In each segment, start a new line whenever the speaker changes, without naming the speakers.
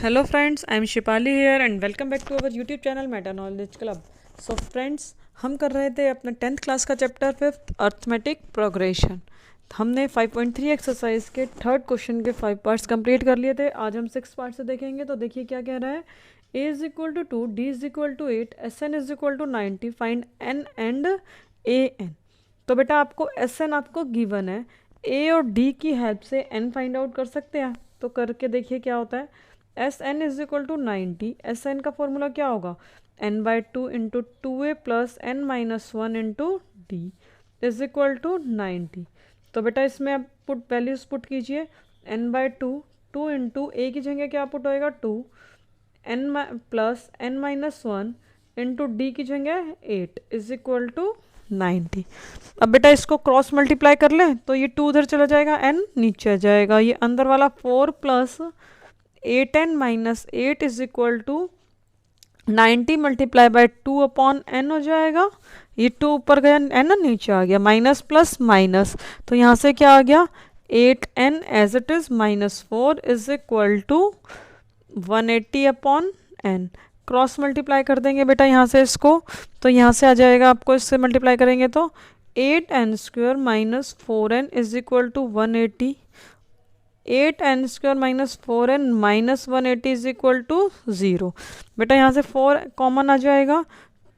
Hello friends, I am Shipali here and welcome back to our YouTube channel Meta Knowledge Club. So friends, हम कर रहे थे अपना 10th class का chapter 5 arithmetic progression. हमने 5.3 exercise के थर्ड क्वेश्चन के 5 पार्ट्स कंप्लीट कर लिए थे। आज हम 6 पार्ट से देखेंगे। तो देखिए क्या कह रहा है। a is equal to 2, d is equal to 8, sn is equal to 90, find n and an। तो बेटा आपको sn आपको गिवन है, a और d की हेल्प से n फाइंड आउट कर सकते हैं। तो करके देखिए क्या होता है। S N is equal to 90, S N का फॉर्मूला क्या होगा, N by two into two A plus N minus one into D is equal to 90। तो बेटा इसमें आप वैल्यूज पुट कीजिए। N by two into A की जगह क्या पुट होएगा 2, N plus N minus one into D की जगह 8 इज इक्वल टू 90। अब बेटा इसको क्रॉस मल्टीप्लाई कर लें तो ये 2 उधर चला जाएगा, एन नीचे आ जाएगा, ये अंदर वाला 4 plus 8n minus 8 is equal to 90 multiply by 2 upon n हो जाएगा। ये 2 ऊपर गया, n नीचे आ गया, माइनस प्लस माइनस, तो यहाँ से क्या आ गया 8n as it is minus 4 is equal to 180 upon n। Cross multiply कर देंगे बेटा यहाँ से इसको, तो यहाँ से आ जाएगा, आपको इससे मल्टीप्लाई करेंगे तो 8n square minus 4n is equal to 180। 8n square minus 4n minus 180 is equal to 0। बेटा यहाँ से 4 कॉमन आ जाएगा,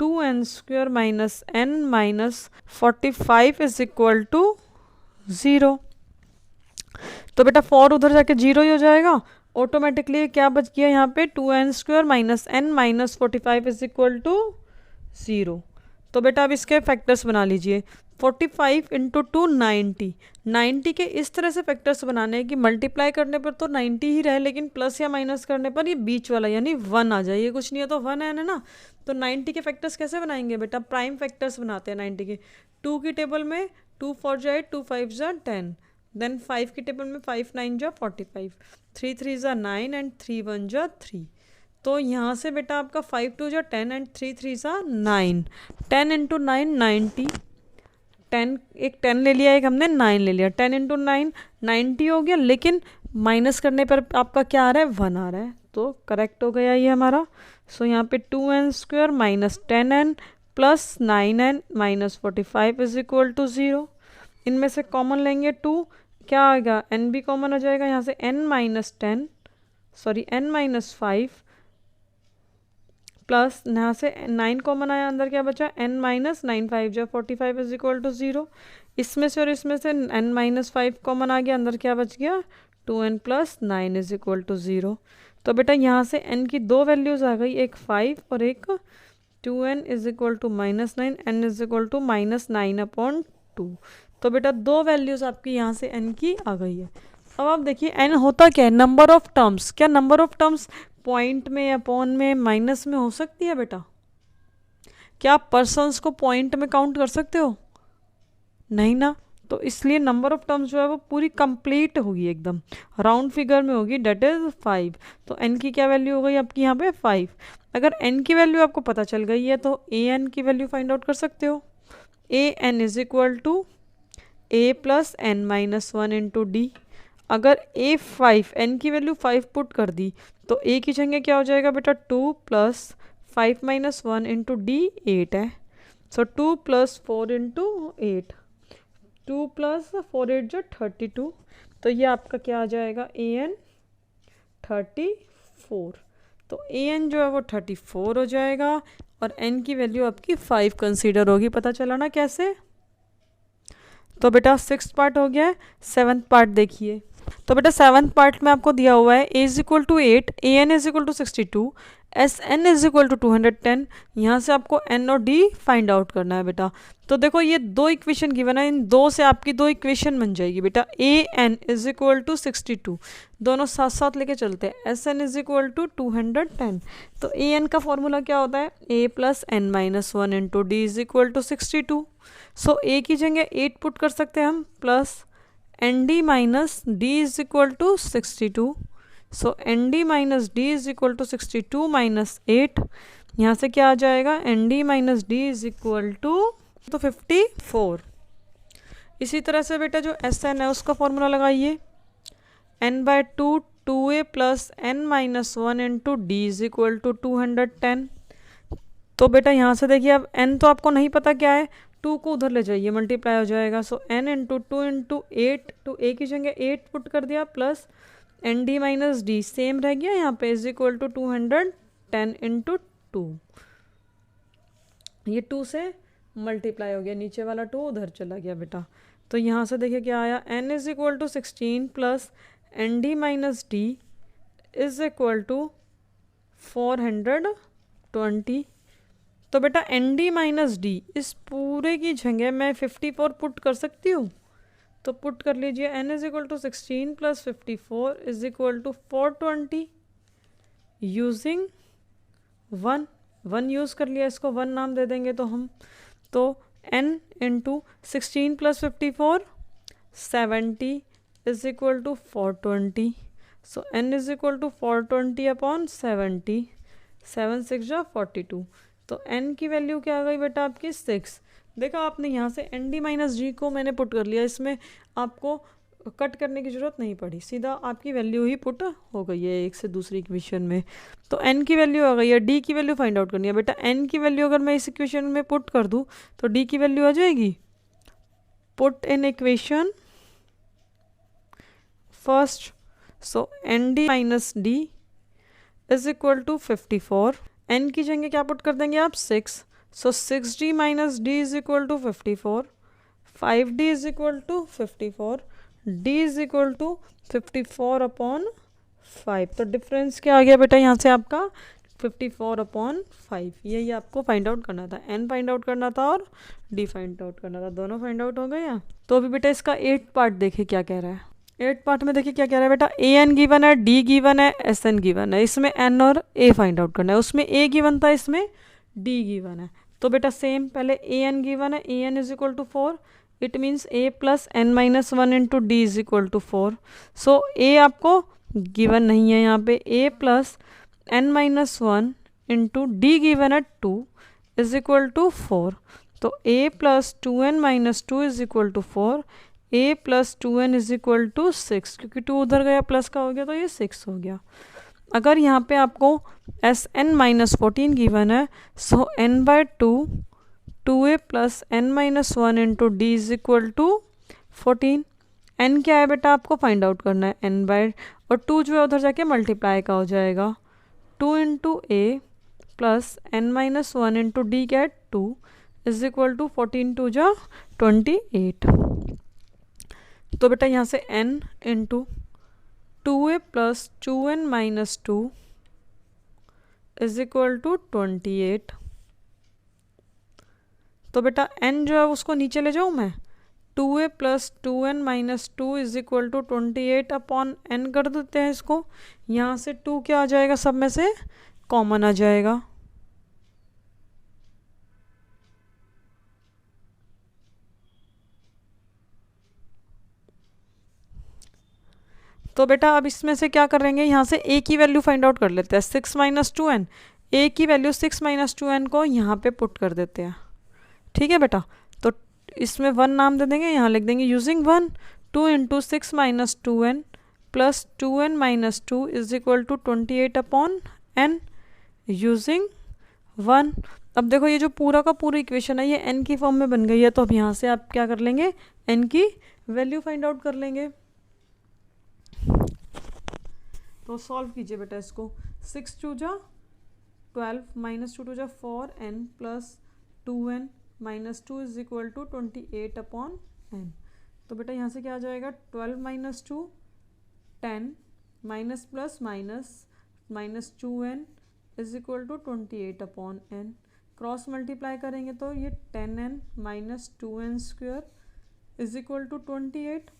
2n square minus n minus 45 is equal to 0। तो बेटा 4 उधर जाके 0 ही हो जाएगा। ऑटोमेटिकली क्या बच गया यहाँ पे, 2n square minus n minus 45 is equal to 0। तो बेटा अब इसके फैक्टर्स बना लीजिए। 45 इंटू टू 90 के इस तरह से फैक्टर्स बनाने हैं कि मल्टीप्लाई करने पर तो 90 ही रहे, लेकिन प्लस या माइनस करने पर ये बीच वाला यानी 1 आ जाए। ये कुछ नहीं है तो 1 है ना। तो 90 के फैक्टर्स कैसे बनाएंगे बेटा, प्राइम फैक्टर्स बनाते हैं 90 के। 2 की टेबल में 2 4 जा 8, 2 5 जा 10, देन 5 की टेबल में 5 9 जा 45, 3 3 जा 9 एंड 3 1 जा 3। तो यहाँ से बेटा आपका 5 2 जा 10 एंड 3 3 जा 9, 10 इंटू 9 90, 10 एक 10 ले लिया, एक हमने 9 ले लिया, 10 इंटू 9 90 हो गया, लेकिन माइनस करने पर आपका क्या आ रहा है 1 आ रहा है, तो करेक्ट हो गया ये हमारा। सो यहाँ पे 2n square minus 10n plus 9n minus 45 is equal to 0। इनमें से कॉमन लेंगे 2, क्या आएगा n भी कॉमन हो जाएगा, यहाँ से n माइनस 5 प्लस यहाँ से 9 कॉमन आया, अंदर क्या बचा n माइनस 9 5 जा 45 इज इक्वल टू 0। इसमें से और इसमें से n माइनस 5 कॉमन आ गया, अंदर क्या बच गया 2n plus 9 is equal to 0। तो बेटा यहाँ से n की दो वैल्यूज़ आ गई, एक 5 और एक 2n is equal to minus 9, n is equal to minus 9 upon 2। तो बेटा दो वैल्यूज़ आपकी यहाँ से n की आ गई है। अब आप देखिए n होता क्या है, नंबर ऑफ टर्म्स। क्या नंबर ऑफ टर्म्स पॉइंट में, अपॉन में, माइनस में हो सकती है बेटा? क्या आप पर्सन्स को पॉइंट में काउंट कर सकते हो? नहीं ना। तो इसलिए नंबर ऑफ टर्म्स जो है वो पूरी कंप्लीट होगी, एकदम राउंड फिगर में होगी, डेट इज 5। तो n की क्या वैल्यू हो गई आपकी यहाँ पे 5। अगर n की वैल्यू आपको पता चल गई है तो a n की वैल्यू फाइंड आउट कर सकते हो। a n is equal to a plus N minus 1 into D. अगर a5 n की वैल्यू 5 पुट कर दी तो a की जगह क्या हो जाएगा बेटा 2 प्लस 5 माइनस 1 इंटू डी 8 है। सो 2 प्लस 4 इंटू 8, 2 प्लस 4 8 जो 32। तो ये आपका क्या आ जाएगा an 34। तो an जो है वो 34 हो जाएगा और n की वैल्यू आपकी 5 कंसीडर होगी। पता चला ना कैसे? तो बेटा 6th पार्ट हो गया है। 7th पार्ट देखिए। तो बेटा 7th पार्ट में आपको दिया हुआ है a is equal to 8, A N is equal to 62, S N is equal to 210। यहाँ से आपको n और d फाइंड आउट करना है बेटा। तो देखो ये दो इक्वेशन गिवन है, इन दो से आपकी दो इक्वेशन बन जाएगी बेटा। A N is equal to 62, दोनों साथ साथ लेके चलते हैं, S N is equal to 210। तो ए एन का फॉर्मूला क्या होता है, a plus N minus 1 into D is equal to 62। So A की जगह 8 पुट कर सकते हैं हम, plus N D minus D is equal to 62। So N D minus D is equal to 62 minus 8, यहाँ से क्या आ जाएगा N D minus D is equal to 54। इसी तरह से बेटा जो एस एन है उसका फॉर्मूला लगाइए, n by 2 2a plus n minus 1 into D is equal to 210। तो बेटा यहाँ से देखिए, अब n तो आपको नहीं पता क्या है, 2 को उधर ले जाइए, मल्टीप्लाई हो जाएगा। सो n इंटू 2 इंटू 8, तो a की जगह 8 पुट कर दिया, plus N D minus D same रह गया यहाँ पे, इज इक्वल टू 210 इंटू 2। ये 2 से मल्टीप्लाई हो गया, नीचे वाला 2 उधर चला गया बेटा। तो यहाँ से देखिए क्या आया, n is equal to 16 plus N D minus D is equal to 420। तो बेटा एन डी माइनस डी इस पूरे की जगह मैं 54 पुट कर सकती हूँ, तो पुट कर लीजिए। n is equal to 16 plus 54 is equal to 420 using 1 use कर लिया, इसको 1 नाम दे देंगे तो हम। तो n into 16 plus 54 70 is equal to 420। So n is equal to 420 upon 70, 7 6 जा 42। तो n की वैल्यू क्या आ गई बेटा आपकी 6। देखा आपने, यहाँ से एन डी माइनस जी को मैंने पुट कर लिया, इसमें आपको कट करने की ज़रूरत नहीं पड़ी, सीधा आपकी वैल्यू ही पुट हो गई है एक से दूसरी इक्वेशन में। तो n की वैल्यू आ गई है, d की वैल्यू फाइंड आउट करनी है बेटा। n की वैल्यू अगर मैं इस इक्वेशन में पुट कर दूँ तो d की वैल्यू आ जाएगी, put in equation first. So N D minus D is equal to 54, n की जगह क्या पुट कर देंगे आप 6। So 6d minus D is equal to 54, 5d is equal to 54, d is equal to 54 upon 5। तो difference क्या आ गया बेटा यहाँ से आपका 54 अपॉन 5। यही आपको फाइंड आउट करना था, n फाइंड आउट करना था और d फाइंड आउट करना था, दोनों फाइंड आउट हो गया। तो अभी बेटा इसका 8 पार्ट देखिए क्या कह रहा है। 8 पार्ट में देखिए क्या कह रहा है बेटा, ए एन गिवन है, डी गिवन है, एस एन गिवन है, इसमें एन और ए फाइंड आउट करना है। उसमें ए गिवन था, इसमें डी गिवन है। तो बेटा सेम, पहले ए एन गिवन है, a N is equal to 4, it means a plus N minus 1 into D is equal to 4। So a आपको गिवन नहीं है यहाँ पे, a plus N minus 1 into d given है 2 इज इक्वल टू 4। तो a plus 2n minus 2 is equal to 4, a plus 2n is equal to 6, क्योंकि 2 उधर गया प्लस का हो गया तो ये 6 हो गया। अगर यहाँ पे आपको एस एन माइनस 14 गिवन है, so n by 2a plus N minus 1 into D is equal to 14। n क्या है बेटा आपको फाइंड आउट करना है, n बाय, और 2 जो है उधर जाके मल्टीप्लाई का हो जाएगा, 2 into a plus N minus 1 into d क्या है 2 इज इक्वल टू 14 2 जा 28। तो बेटा यहाँ से n into 2a plus 2n minus 2 is equal to 28। तो बेटा n जो है उसको नीचे ले जाऊँ मैं, 2a plus 2n minus 2 is equal to 28 upon n कर देते हैं इसको। यहाँ से 2 क्या आ जाएगा, सब में से कॉमन आ जाएगा। तो बेटा अब इसमें से क्या करेंगे, यहाँ से a की वैल्यू फाइंड आउट कर लेते हैं, 6 माइनस 2n, a की वैल्यू 6 माइनस 2n को यहाँ पे पुट कर देते हैं। ठीक है बेटा, तो इसमें 1 नाम दे देंगे, यहाँ लिख देंगे using 1, 2 into 6 minus 2n plus 2n minus 2 is equal to 28 upon n using 1। अब देखो ये जो पूरा का पूरा इक्वेशन है ये n की फॉर्म में बन गई है, तो अब यहाँ से आप क्या कर लेंगे, n की वैल्यू फाइंड आउट कर लेंगे। तो सॉल्व कीजिए बेटा इसको, 6 2 जा 12 माइनस 2 2 जा 4n plus 2n minus 2 is equal to 28 upon n। तो बेटा यहाँ से क्या आ जाएगा, 12 minus 2 10 minus plus minus minus 2n is equal to 28 upon n। Cross multiply करेंगे तो ये 10n minus 2n square is equal to 28।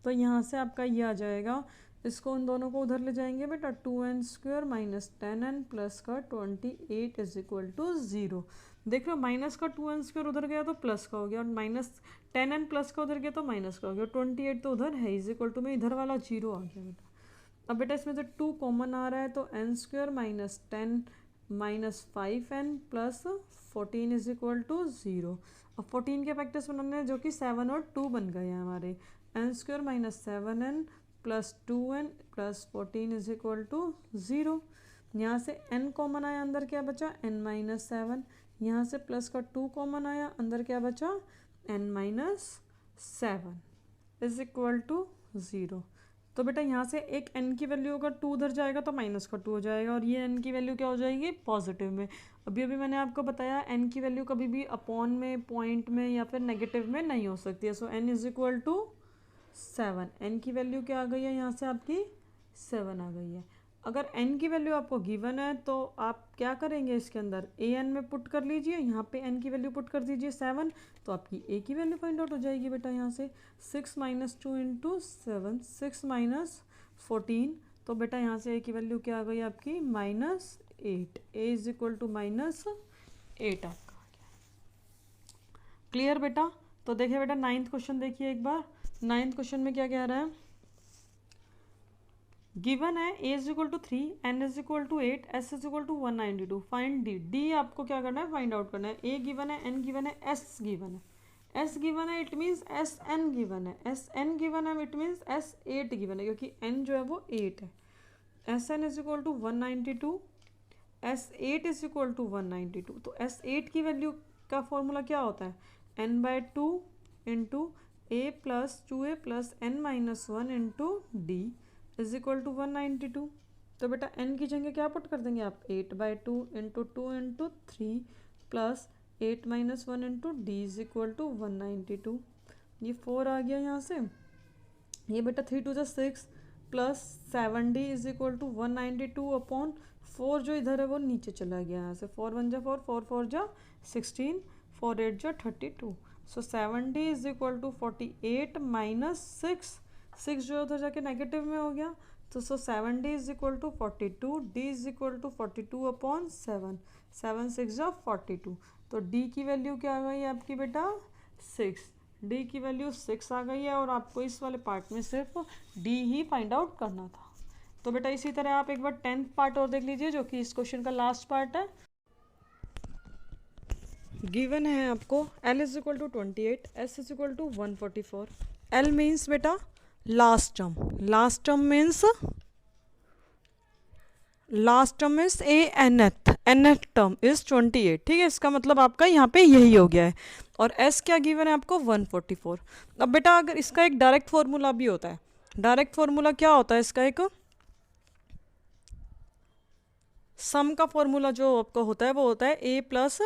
तो यहाँ से आपका ये आ जाएगा, इसको उन दोनों को उधर ले जाएंगे बेटा, 2n square minus 10n plus का 28 इज इक्वल टू 0। देख लो माइनस का 2n स्क्वायर उधर गया तो प्लस का हो गया, और माइनस 10n प्लस का उधर गया तो माइनस का हो गया, 28 तो उधर है इज इक्वल टू में इधर वाला 0 आ गया बेटा। अब बेटा इसमें से 2 कॉमन आ रहा है, तो n square minus 10 minus 5n plus 14 is equal to 0। अब 14 के फैक्टर्स बनाने हैं जो कि 7 और 2 बन गए हैं हमारे, n square minus 7n plus 2n plus 14 is equal to 0। यहाँ से n कॉमन आया, अंदर क्या बचा n माइनस 7। यहाँ से प्लस का 2 कॉमन आया, अंदर क्या बचा n minus 7 is equal to 0। तो बेटा यहाँ से एक n की वैल्यू अगर 2 उधर जाएगा तो माइनस का 2 हो जाएगा, और ये n की वैल्यू क्या हो जाएगी पॉजिटिव में। अभी मैंने आपको बताया n की वैल्यू कभी भी अपॉन में, पॉइंट में या फिर नेगेटिव में नहीं हो सकती है। So n is equal to 7। n की वैल्यू क्या आ गई है, यहाँ से आपकी 7 आ गई है। अगर n की वैल्यू आपको गिवन है तो आप क्या करेंगे, इसके अंदर an में पुट कर लीजिए, यहाँ पे n की वैल्यू पुट कर दीजिए 7, तो आपकी a की वैल्यू फाइंड आउट हो जाएगी बेटा। यहाँ से 6 माइनस 2 इंटू 7, 6 माइनस 14, तो बेटा यहाँ से a की वैल्यू क्या आ गई आपकी -8। a इज इक्वल टू -8 आपका आ गया। क्लियर बेटा। तो देखिए बेटा 9th क्वेश्चन देखिए एक बार। 9th क्वेश्चन में क्या कह रहा है, गिवन है a is equal to 3, n is equal to 8, s is equal to 192, find d। d आपको क्या करना है, फाइंड आउट करना है। a गिवन है, n गिवन है, s गिवन है। s गिवन है it means s n given है, s n गिवन है इट मीन्स s 8 गिवन है, क्योंकि n जो है वो 8 है। s n is equal to 192, s 8 is equal to 192। तो s 8 की वैल्यू का फॉर्मूला क्या होता है, n by 2 into a plus 2a plus n minus 1 into D is equal to 192। तो बेटा n की जगह क्या पुट कर देंगे आप, 8 by 2 into 2 into 3 plus 8 minus 1 into D is equal to 192। ये 4 आ गया यहाँ से, ये बेटा 3 2 6 plus 7d is equal to 192 upon 4 जो इधर है वो नीचे चला गया यहाँ से। 4 1 जा 4, 4 4 जा 16, 4 8 जा 32। So 7d is equal to 48 minus 6 जो उधर जाके नेगेटिव में हो गया, तो 7d is equal to 42, d is equal to 42 upon 7, 7 6 जा 42। तो d की वैल्यू क्या आ गई आपकी बेटा 6, d की वैल्यू 6 आ गई है, और आपको इस वाले पार्ट में सिर्फ d ही फाइंड आउट करना था। तो बेटा इसी तरह आप एक बार 10th पार्ट और देख लीजिए, जो कि इस क्वेश्चन का लास्ट पार्ट है। गिवन है आपको l is equal to 28, s is equal to 144। l means बेटा last term, last term means a nth term is 28, ठीक है। इसका मतलब आपका यहाँ पे यही हो गया है। और s क्या गिवन है आपको 144। अब बेटा अगर इसका एक डायरेक्ट फॉर्मूला भी होता है, डायरेक्ट फॉर्मूला क्या होता है इसका, एक सम का फॉर्मूला जो आपका होता है वो होता है a प्लस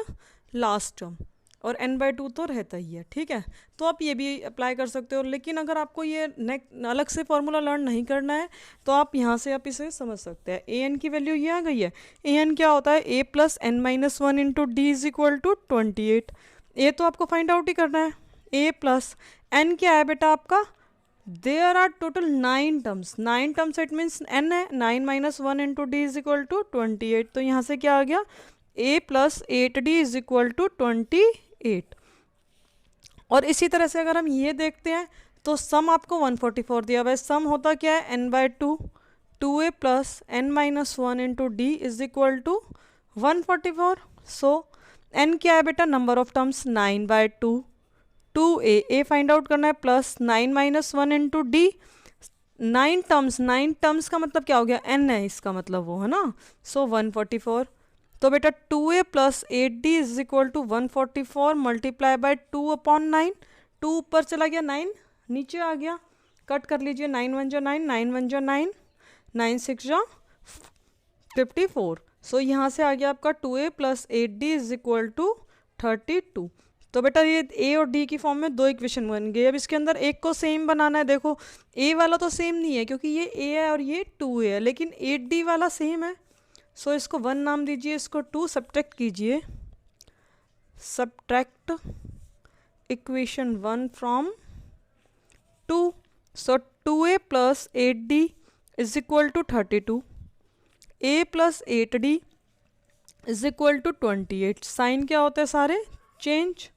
लास्ट टर्म, और n बाई 2 तो रहता ही है, ठीक है। तो आप ये भी अप्लाई कर सकते हो, लेकिन अगर आपको ये अलग से फॉर्मूला लर्न नहीं करना है तो आप यहाँ से आप इसे समझ सकते हैं। ए एन की वैल्यू ये आ गई है, ए एन क्या होता है a plus n minus 1 into D is equal to 28। A तो आपको फाइंड आउट ही करना है, a प्लस n क्या है बेटा आपका, there are total 9 terms, 9 terms it means n है, 9 minus 1 into D is equal to 28। तो यहाँ से क्या आ गया, a plus 8d is equal to 28। और इसी तरह से अगर हम ये देखते हैं तो सम आपको 144 दिया हुआ है। सम होता क्या है, n by 2, 2a plus n minus 1 into D is equal to 144। So n क्या है बेटा, number of terms 9 by 2, 2a find out करना है, plus 9 minus 1 into d, 9 terms का मतलब क्या हो गया, n है इसका मतलब वो है ना। सो 144। तो बेटा 2a plus 8d is equal to 144 multiply by 2 upon 9, 2 ऊपर चला गया, 9 नीचे आ गया, कट कर लीजिए, 9 1 जा 9, 9 1 जा 9, 9 6 जा 54। सो यहाँ से आ गया आपका 2a plus 8d is equal to 32। तो बेटा ये a और d की फॉर्म में दो इक्वेशन बन गई। अब इसके अंदर एक को सेम बनाना है। देखो a वाला तो सेम नहीं है क्योंकि ये a है और ये 2a है, लेकिन 8d वाला सेम है। सो इसको 1 नाम दीजिए, इसको 2 सब्ट्रैक्ट कीजिए, subtract equation 1 from 2। So 2a plus 8d is equal to 32, a plus 8d is equal to 28। Sign क्या होते हैं सारे चेंज,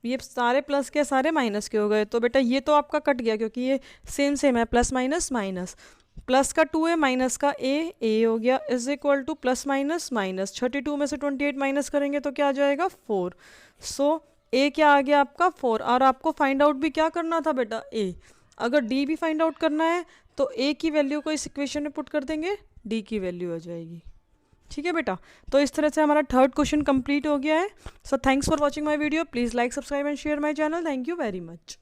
ये सारे प्लस के सारे माइनस के हो गए। तो बेटा ये तो आपका कट गया क्योंकि ये सेम है, प्लस माइनस माइनस, प्लस का 2a माइनस का a हो गया is equal two plus minus minus, 32 में से 28 माइनस करेंगे तो क्या आ जाएगा 4। सो a क्या आ गया आपका 4। और आपको फाइंड आउट भी क्या करना था बेटा, a। अगर d भी फाइंड आउट करना है तो ए की वैल्यू को इस इक्वेशन में पुट कर देंगे, डी की वैल्यू आ जाएगी। ठीक है बेटा, तो इस तरह से हमारा थर्ड क्वेश्चन कंप्लीट हो गया है। So thanks for watching my video, please like, subscribe and share my channel. Thank you very much.